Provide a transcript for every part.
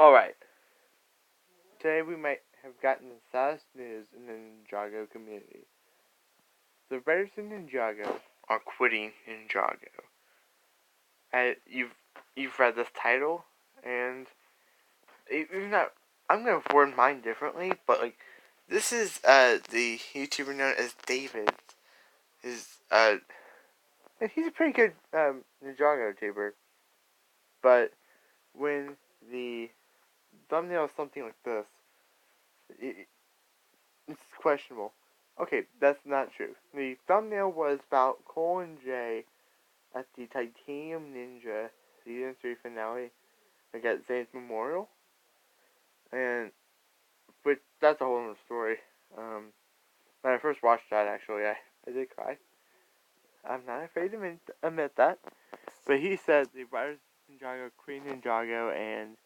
Alright. Today we might have gotten the saddest news in the Ninjago community. The writers in Ninjago are quitting Ninjago. You've read this title, and even not, I'm gonna word mine differently, but like this is the YouTuber known as David. And he's a pretty good Ninjago YouTuber. But when the thumbnail is something like this, it's questionable. Okay, that's not true. The thumbnail was about Cole and Jay at the Titanium Ninja Season 3 finale, like at Zane's Memorial. But that's a whole other story. When I first watched that, actually, I did cry. I'm not afraid to admit that. But he said the writers of Ninjago, Queen Ninjago, and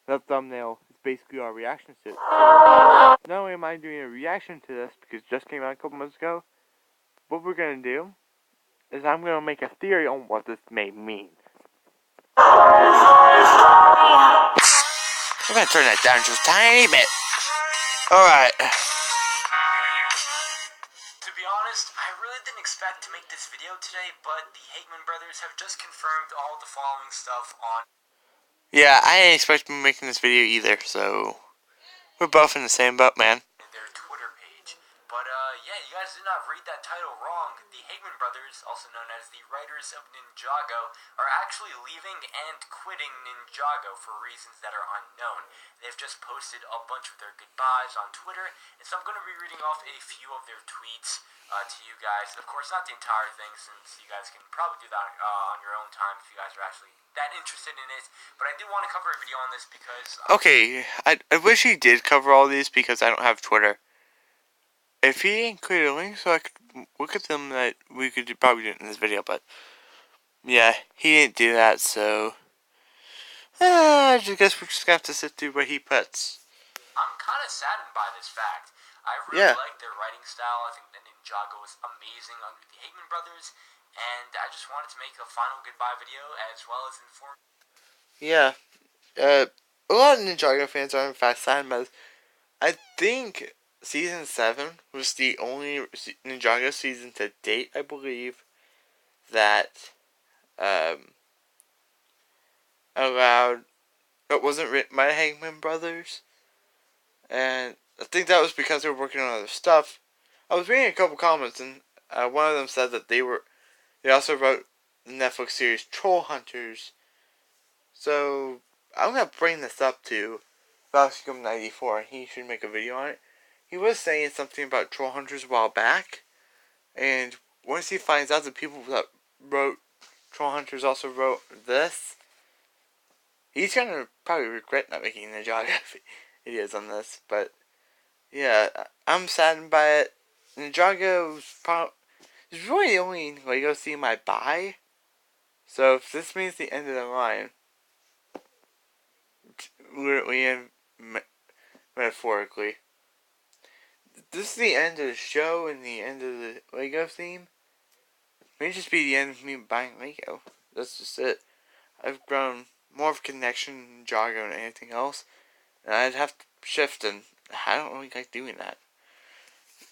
the thumbnail is basically our reaction to it. So, not only am I doing a reaction to this, because it just came out a couple months ago, what we're going to do is I'm going to make a theory on what this may mean. I'm going to turn that down just a tiny bit. Alright. To be honest, I really didn't expect to make this video today, but the Hagemen Brothers have just confirmed all the following stuff on... Yeah, I didn't expect to be making this video either, so... We're both in the same boat, man. ...their Twitter page. But, yeah, you guys did not read that title wrong. The Hagemen Brothers, also known as the writers of Ninjago, are actually leaving and quitting Ninjago for reasons that are unknown. They've just posted a bunch of their goodbyes on Twitter, and so I'm going to be reading off a few of their tweets to you guys. Of course, not the entire thing, since you guys can probably do that on your own time if you guys are actually that interested in it. But I did want to cover a video on this because... Okay, I wish he did cover all these because I don't have Twitter. If he included a link so I could look at them, that we could probably do it in this video, but yeah, he didn't do that, so I guess we're just gonna have to sit through what he puts. I'm kind of saddened by this fact. I really like their writing style. I think the Ninjago was amazing under the Hagemen Brothers, and I just wanted to make a final goodbye video as well as inform. Yeah, a lot of Ninjago fans are in fact saddened by this. I think Season 7 was the only Ninjago season to date, I believe, that allowed, that wasn't written by the Hageman Brothers. And I think that was because they were working on other stuff. I was reading a couple comments, and one of them said that they also wrote the Netflix series Troll Hunters. So I'm going to bring this up to Valscum94, and he should make a video on it. He was saying something about Troll Hunters a while back, and once he finds out the people that wrote Troll Hunters also wrote this, he's going to probably regret not making Ninjago videos on this. But yeah, I'm saddened by it. Ninjago is really the only Lego theme I buy, so if this means the end of the line, literally and metaphorically, this is the end of the show and the end of the Lego theme. It may just be the end of me buying Lego. That's just it. I've grown more of a connection to Ninjago than anything else, and I'd have to shift, and I don't really like doing that.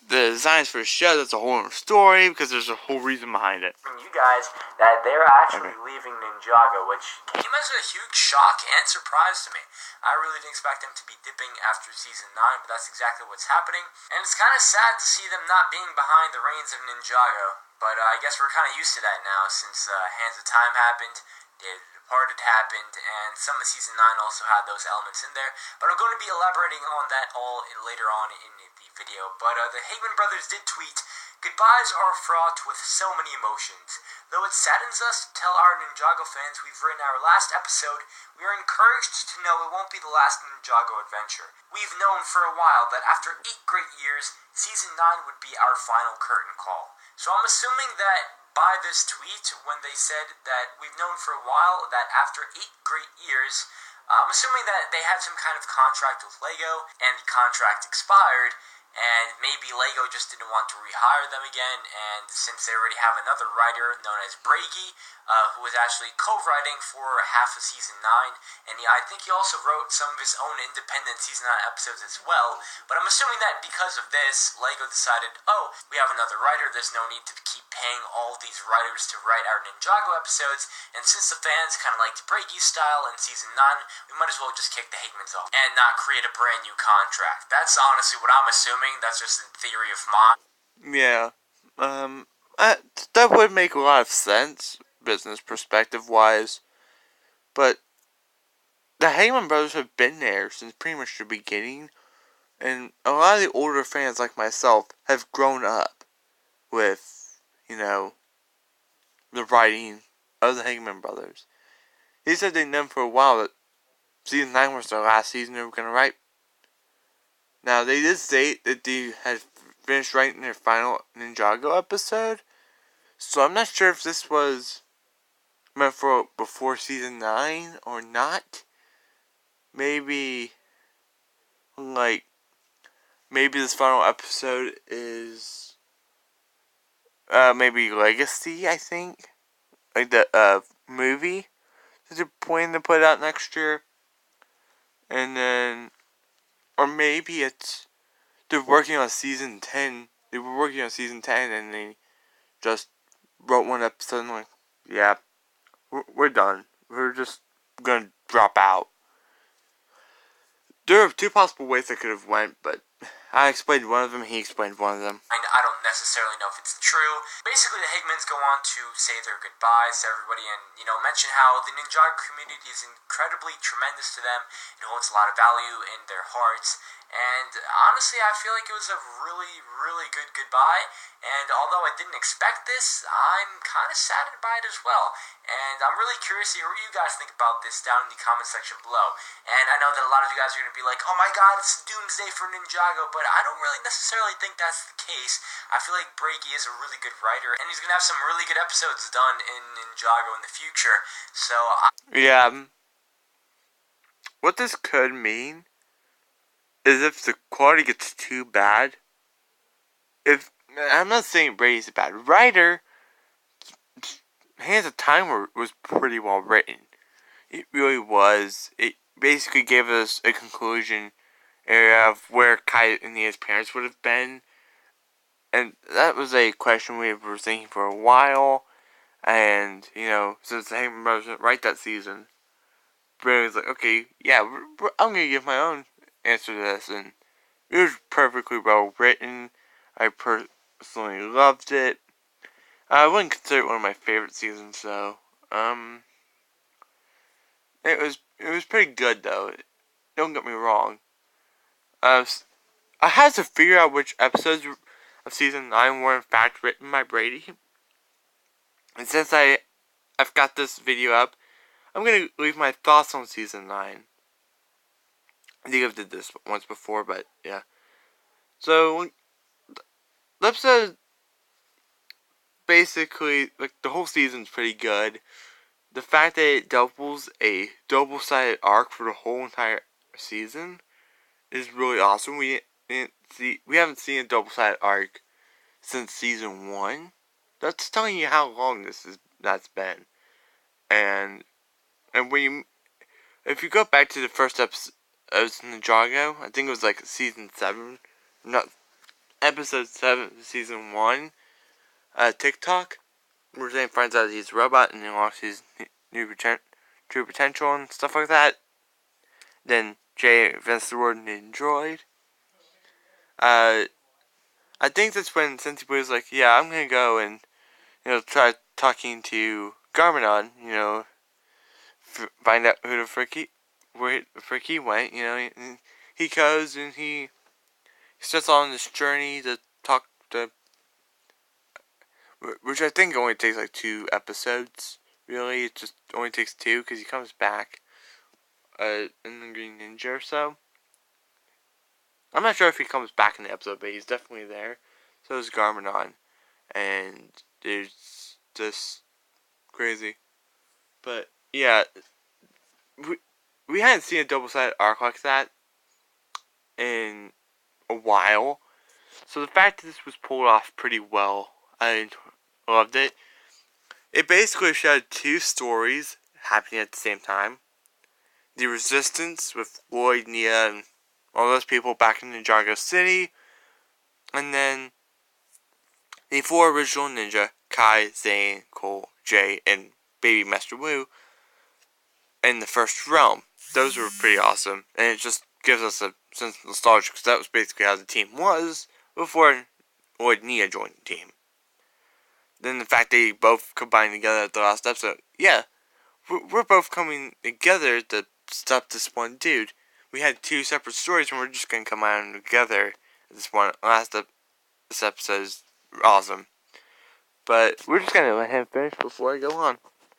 The designs for the show, that's a whole other story, because there's a whole reason behind it. From you guys that they're actually leaving Ninjago, which came as a huge shock and surprise to me. I really didn't expect them to be dipping after Season 9, but that's exactly what's happening. And it's kind of sad to see them not being behind the reins of Ninjago, but I guess we're kind of used to that now, since Hands of Time happened, The Departed happened, and some of Season 9 also had those elements in there. But I'm going to be elaborating on that all later on in the video. But the Hagemen Brothers did tweet, "Goodbyes are fraught with so many emotions. Though it saddens us to tell our Ninjago fans we've written our last episode, we are encouraged to know it won't be the last Ninjago adventure. We've known for a while that after 8 great years, Season 9 would be our final curtain call." So I'm assuming that by this tweet, when they said that we've known for a while that after 8 great years, I'm assuming that they had some kind of contract with Lego, and the contract expired, and maybe Lego just didn't want to rehire them again, and since they already have another writer known as Bragi, who was actually co-writing for half of season 9, and I think he also wrote some of his own independent season 9 episodes as well, but I'm assuming that because of this, Lego decided, oh, we have another writer, there's no need to keep paying all of these writers to write our Ninjago episodes, and since the fans kind of liked Bragi's style in season 9, we might as well just kick the Hagemans off and not create a brand new contract. That's honestly what I'm assuming. That's just a theory of mine. Yeah. That would make a lot of sense, business perspective wise. But the Hageman Brothers have been there since pretty much the beginning. And a lot of the older fans, like myself, have grown up with, the writing of the Hageman Brothers. They said they'd known for a while that season 9 was their last season they were going to write. Now, they did state that they had finished writing their final Ninjago episode. So I'm not sure if this was meant for before season 9 or not. Maybe, maybe this final episode is, maybe Legacy, I think. Like the, movie that they're planning to put out next year. And then, or maybe they're working on season 10. They were working on season 10 and they just wrote one episode and like, yeah, we're done. We're just gonna drop out. There are two possible ways that could have went, but I explained one of them, he explained one of them. I don't necessarily know if it's true. Basically, the Hagemans go on to say their goodbyes to everybody and, mention how the Ninjago community is incredibly tremendous to them. It holds a lot of value in their hearts. And honestly, I feel like it was a really, really good goodbye. And although I didn't expect this, I'm kind of saddened by it as well. And I'm really curious to hear what you guys think about this down in the comment section below. And I know that a lot of you guys are going to be like, oh my god, it's doomsday for Ninjago, but I don't really necessarily think that's the case. I feel like Bragi is a really good writer, and he's going to have some really good episodes done in Ninjago in the future. So, yeah, what this could mean is if the quality gets too bad. If I'm not saying Brady's a bad writer, Hands of Time was pretty well written. It really was. It basically gave us a conclusion area of where Kai and his parents would have been. And that was a question we were thinking for a while. And, since the Hageman Brothers didn't write that season, Brady was like, okay, yeah, I'm going to give my own answer to this. And it was perfectly well written. I personally loved it. I wouldn't consider it one of my favorite seasons, though. It was pretty good, though. Don't get me wrong. I had to figure out which episodes of season 9 were in fact written by Brady. And since I've got this video up, I'm gonna leave my thoughts on season 9. I think I've did this once before, but yeah. So the episode basically, like, the whole season's pretty good. The fact that it doubles a double-sided arc for the whole entire season is really awesome. We haven't seen a double-sided arc since season 1. That's telling you how long that's been. And if you go back to the first episode of Ninjago, I think it was like season 7, not episode 7, season 1, TikTok, where Zane finds out he's a robot and he unlocks his true potential and stuff like that. Then Jay invents the word Nindroid. I think that's when Sensei was like, yeah, I'm gonna go and, try talking to Garmadon, find out where the frick he went, and he goes and he starts on this journey to talk to, which I think only takes like 2 episodes, really. It just only takes 2, because he comes back, in the Green Ninja or so. I'm not sure if he comes back in the episode, but he's definitely there. So is Garmadon. And it's just crazy. But, yeah, we hadn't seen a double-sided arc like that in a while. So the fact that this was pulled off pretty well, I loved it. It basically showed two stories happening at the same time. The Resistance with Lloyd, Nia, and all those people back in Ninjago City. And then the four original ninja, Kai, Zane, Cole, Jay, and Baby Master Wu, in the first realm. Those were pretty awesome. And it just gives us a sense of nostalgia, because that was basically how the team was before Lloyd and Nia joined the team. Then the fact they both combined together at the last episode. Yeah, we're both coming together to stop this one dude. We had two separate stories, and we're just going to come out together. This episode is awesome. But we're just going to let him finish before I go on.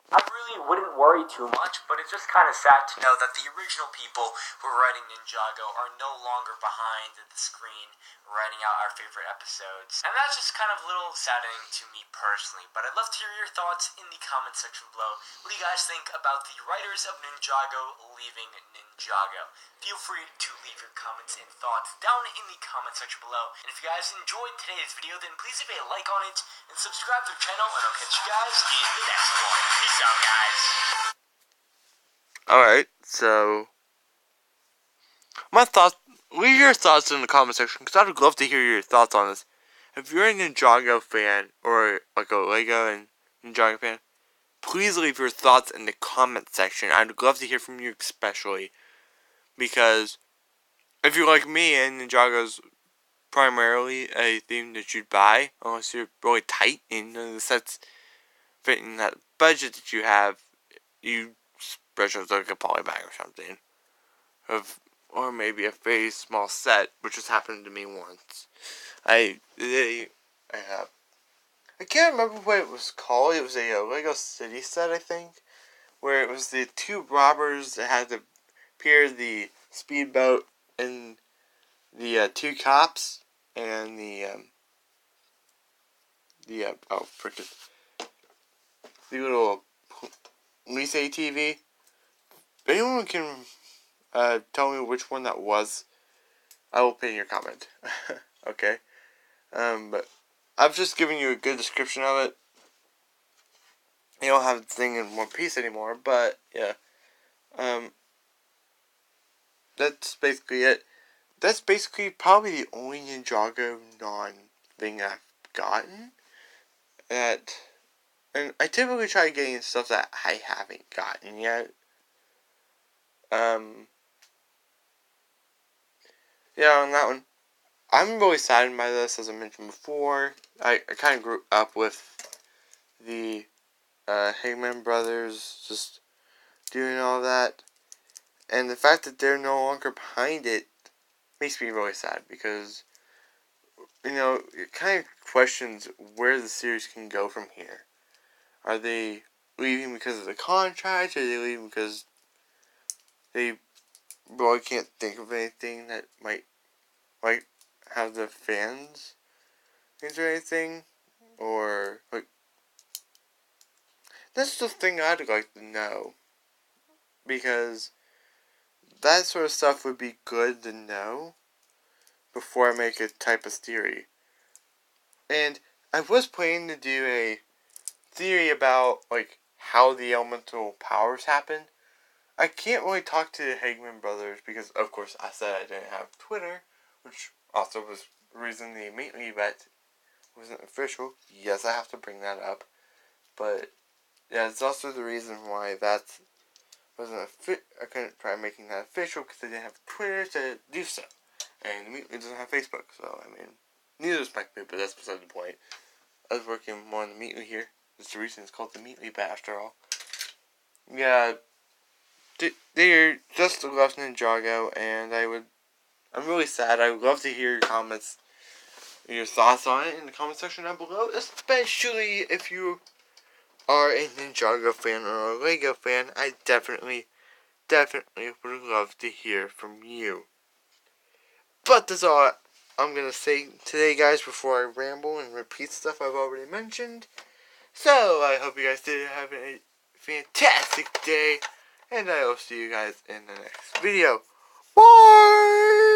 I really wouldn't worry too much, but it's just kind of sad to know that the original people who are writing Ninjago are no longer behind the screen writing out our favorite episodes. And that's just kind of a little saddening to me personally, but I'd love to hear your thoughts in the comment section below. What do you guys think about the writers of Ninjago leaving Ninjago? Feel free to leave your comments and thoughts down in the comment section below. And if you guys enjoyed today's video, then please leave a like on it and subscribe to the channel, and I'll catch you guys in the next one. Peace out, guys. Alright, so my thoughts. Leave your thoughts in the comment section, because I'd love to hear your thoughts on this. If you're a Ninjago fan, or like a Lego and Ninjago fan, please leave your thoughts in the comment section. I'd love to hear from you, especially because if you're like me and Ninjago's primarily a theme that you'd buy, unless you're really tight and none of the sets fit in that budget that you have, you spread out like a poly bag or something. Or maybe a very small set, which has happened to me once. I can't remember what it was called. It was a Lego City set, I think, where it was the two robbers that had to pier the speedboat and the two cops and the little police ATV. If anyone can tell me which one that was, I will pin your comment. Okay. But I've just given you a good description of it. You don't have the thing in one piece anymore, but yeah. That's basically it. That's basically probably the only Ninjago non-thing I've gotten. And I typically try getting stuff that I haven't gotten yet. Yeah, on that one, I'm really saddened by this, as I mentioned before. I kind of grew up with the Hageman Brothers just doing all that. And the fact that they're no longer behind it makes me really sad, because, you know, it kind of questions where the series can go from here. Are they leaving because of the contract? Are they leaving because they really can't think of anything that might have the fans into anything? Or, like, that's the thing I'd like to know, because that sort of stuff would be good to know before I make a type of theory. And I was planning to do a theory about, like, how the elemental powers happen. I can't really talk to the Hageman Brothers because, of course, I said I didn't have Twitter, which also was the reason the immediately event wasn't official. Yes, I have to bring that up. But, yeah, it's also the reason why that wasn't I couldn't try making that official, because I didn't have Twitter to do so. And immediately doesn't have Facebook, so, I mean, neither does MySpace, but that's beside the point. I was working more on the Meatly here. That's the reason it's called the Meatly, but after all. Yeah, they're just left Ninjago, and I'm really sad. I would love to hear your comments, your thoughts on it in the comment section down below, especially if you are a Ninjago fan or a Lego fan. I definitely would love to hear from you. But that's all I'm going to say today, guys, before I ramble and repeat stuff I've already mentioned. So, I hope you guys did have a fantastic day, and I will see you guys in the next video. Bye!